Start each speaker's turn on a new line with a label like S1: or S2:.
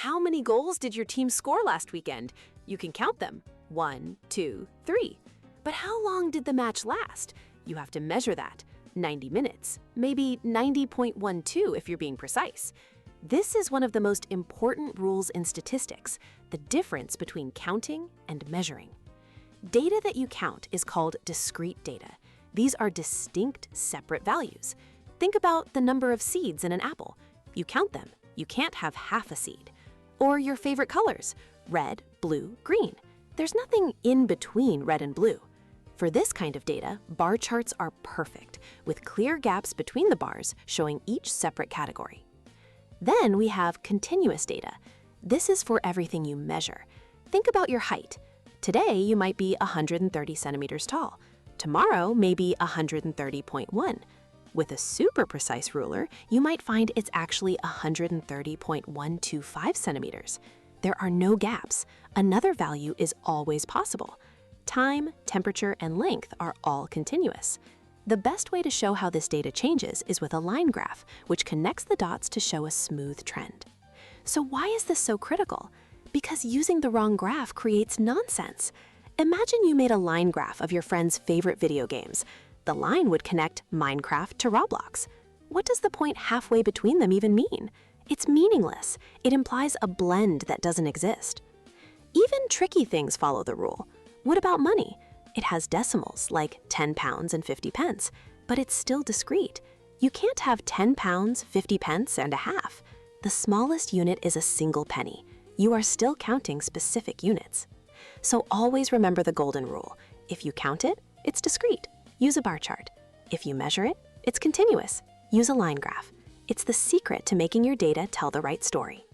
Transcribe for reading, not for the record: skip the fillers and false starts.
S1: How many goals did your team score last weekend? You can count them. 1, 2, 3. But how long did the match last? You have to measure that. 90 minutes, maybe 90.12 if you're being precise. This is one of the most important rules in statistics, the difference between counting and measuring. Data that you count is called discrete data. These are distinct, separate values. Think about the number of seeds in an apple. You count them. You can't have half a seed. Or your favorite colors, red, blue, green. There's nothing in between red and blue. For this kind of data, bar charts are perfect, with clear gaps between the bars showing each separate category. Then we have continuous data. This is for everything you measure. Think about your height. Today, you might be 130 centimeters tall. Tomorrow, maybe 130.1. With a super precise ruler, you might find it's actually 130.125 centimeters. There are no gaps. Another value is always possible. Time, temperature, and length are all continuous. The best way to show how this data changes is with a line graph, which connects the dots to show a smooth trend. So why is this so critical? Because using the wrong graph creates nonsense. Imagine you made a line graph of your friend's favorite video games. The line would connect Minecraft to Roblox. What does the point halfway between them even mean? It's meaningless. It implies a blend that doesn't exist. Even tricky things follow the rule. What about money? It has decimals like 10 pounds and 50 pence, but it's still discrete. You can't have 10 pounds, 50 pence, and a half. The smallest unit is a single penny. You are still counting specific units. So always remember the golden rule. If you count it, it's discrete. Use a bar chart. If you measure it, it's continuous. Use a line graph. It's the secret to making your data tell the right story.